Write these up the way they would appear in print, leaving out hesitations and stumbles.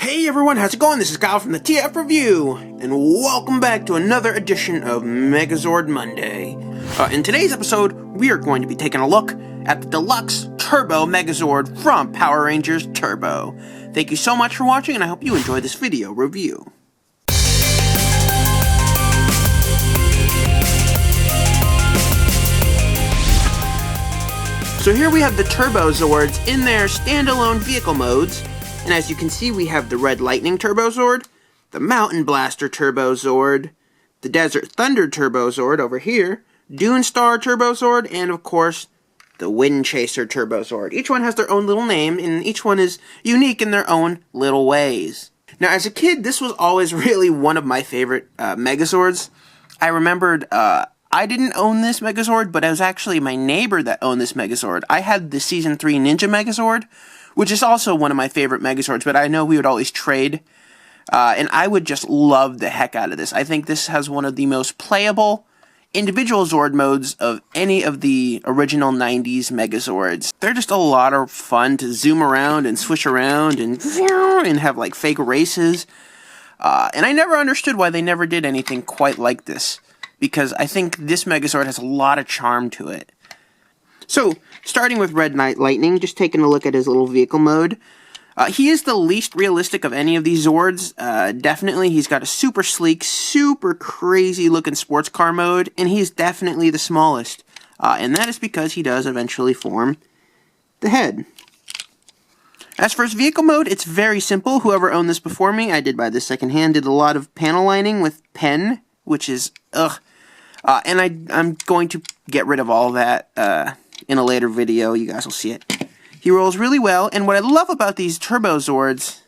Hey everyone, how's it going? This is Kyle from the TF Review, and welcome back to another edition of Megazord Monday. In today's episode, we are going to be taking a look at the Deluxe Turbo Megazord from Power Rangers Turbo. Thank you so much for watching, and I hope you enjoy this video review. So here we have the Turbo Zords in their standalone vehicle modes. And as you can see, we have the Red Lightning Turbo Zord, the Mountain Blaster Turbo Zord, the Desert Thunder Turbo Zord over here, Dune Star Turbo Zord, and of course, the Wind Chaser Turbo Zord. Each one has their own little name, and each one is unique in their own little ways. Now, as a kid, this was always really one of my favorite Megazords. I remembered, I didn't own this Megazord, but it was actually my neighbor that owned this Megazord. I had the Season 3 Ninja Megazord, which is also one of my favorite Megazords, but I know we would always trade, and I would just love the heck out of this. I think this has one of the most playable individual Zord modes of any of the original 90s Megazords. They're just a lot of fun to zoom around and swish around and have like fake races, and I never understood why they never did anything quite like this, because I think this Megazord has a lot of charm to it. So, starting with Red Lightning, just taking a look at his little vehicle mode. He is the least realistic of any of these Zords. Definitely, he's got a super sleek, super crazy looking sports car mode, and he's definitely the smallest. And that is because he does eventually form the head. As for his vehicle mode, it's very simple. Whoever owned this before me, I did buy this secondhand, did a lot of panel lining with pen, which is, ugh. And I'm going to get rid of all that, in a later video. You guys will see it. He rolls really well, and what I love about these Turbo Zords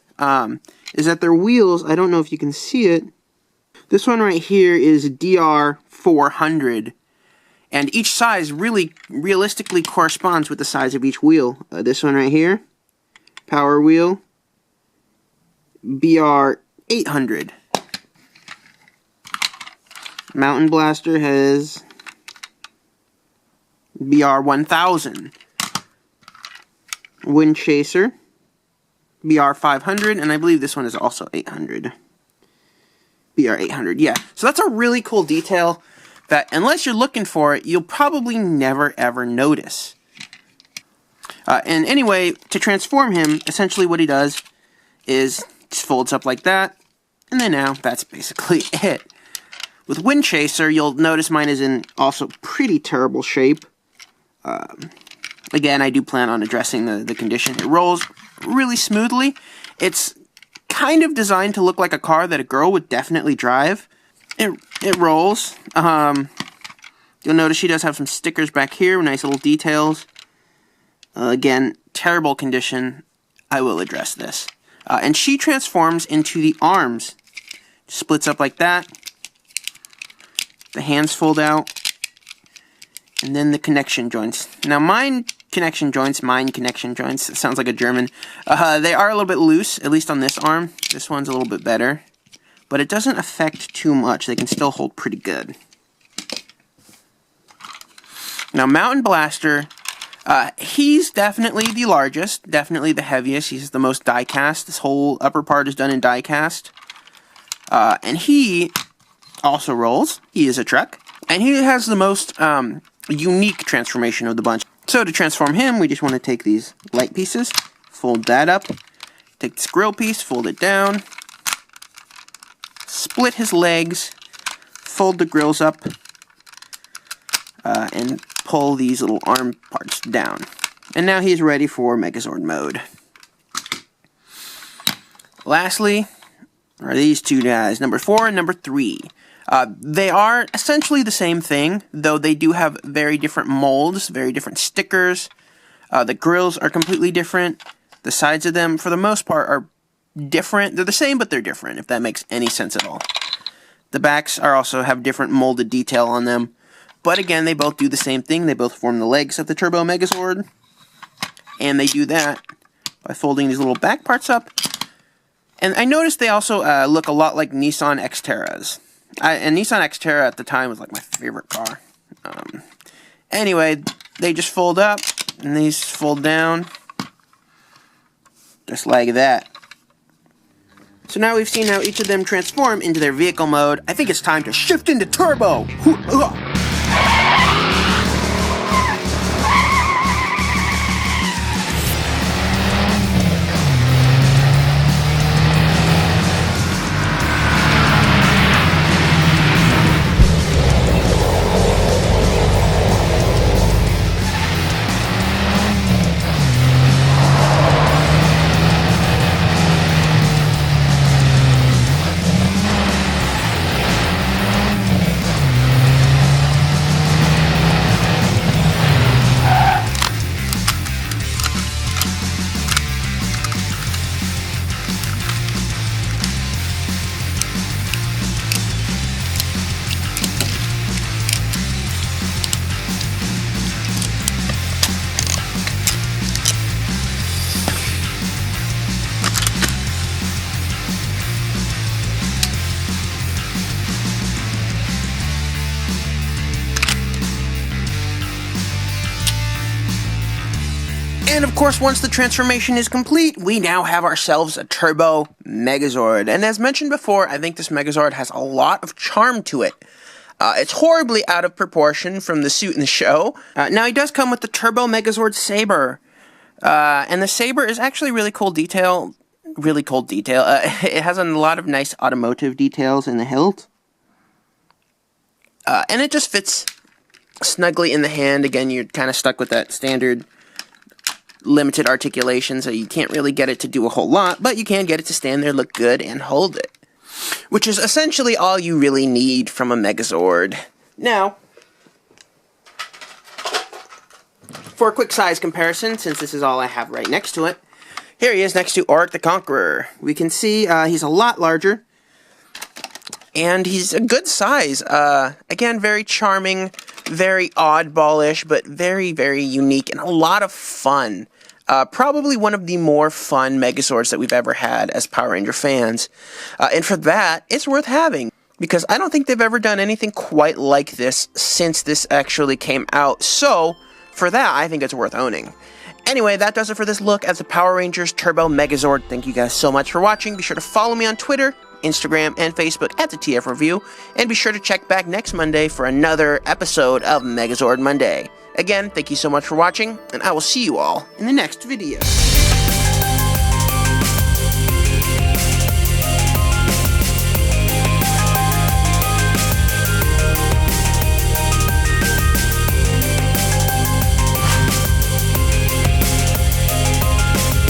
is that their wheels, I don't know if you can see it, this one right here is DR400, and each size really realistically corresponds with the size of each wheel. This one right here, Power Wheel, BR800. Mountain Blaster has BR1000. Wind Chaser, BR500, and I believe this one is also 800. BR800, yeah. So that's a really cool detail that, unless you're looking for it, you'll probably never ever notice. And anyway, to transform him, essentially what he does is just folds up like that, and then now that's basically it. With Wind Chaser, you'll notice mine is in also pretty terrible shape. Again, I do plan on addressing the condition. It rolls really smoothly. It's kind of designed to look like a car that a girl would definitely drive. It rolls. You'll notice she does have some stickers back here, nice little details. Again, terrible condition. I will address this. And she transforms into the arms. Splits up like that. The hands fold out. And then the connection joints. Now, mine connection joints, it sounds like a German. They are a little bit loose, at least on this arm. This one's a little bit better. But it doesn't affect too much. They can still hold pretty good. Now, Mountain Blaster, he's definitely the largest, definitely the heaviest. He's the most die-cast. This whole upper part is done in die-cast. And he also rolls. He is a truck. And he has the most unique transformation of the bunch. So to transform him, we just want to take these light pieces, fold that up, take this grill piece, fold it down, split his legs, fold the grills up, and pull these little arm parts down. And now he's ready for Megazord mode. Lastly, are these two guys, number 4 and number 3. They are essentially the same thing, though they do have very different molds, very different stickers. The grills are completely different. The sides of them, for the most part, are different. They're the same, but they're different, if that makes any sense at all. The backs also have different molded detail on them. But again, they both do the same thing. They both form the legs of the Turbo Megazord. And they do that by folding these little back parts up. And I noticed they also look a lot like Nissan Xterras. And Nissan Xterra at the time was like my favorite car. Anyway, they just fold up, and these fold down. Just like that. So now we've seen how each of them transform into their vehicle mode, I think it's time to shift into turbo! And of course, once the transformation is complete, we now have ourselves a Turbo Megazord. And as mentioned before, I think this Megazord has a lot of charm to it. It's horribly out of proportion from the suit in the show. Now, he does come with the Turbo Megazord Saber. And the Saber is actually really cool detail. It has a lot of nice automotive details in the hilt. And it just fits snugly in the hand. Again, you're kind of stuck with that standard limited articulation, so you can't really get it to do a whole lot, but you can get it to stand there, look good, and hold it. Which is essentially all you really need from a Megazord. Now, for a quick size comparison, since this is all I have right next to it, here he is next to Auric the Conqueror. We can see he's a lot larger, and he's a good size. Again, very charming, very oddballish, but very, very unique, and a lot of fun. Probably one of the more fun Megazords that we've ever had as Power Ranger fans. And for that, it's worth having, because I don't think they've ever done anything quite like this since this actually came out. So, for that, I think it's worth owning. Anyway, that does it for this look at the Power Rangers Turbo Megazord. Thank you guys so much for watching. Be sure to follow me on Twitter, Instagram, and Facebook at the TF Review, and be sure to check back next Monday for another episode of Megazord Monday. Again, thank you so much for watching, and I will see you all in the next video.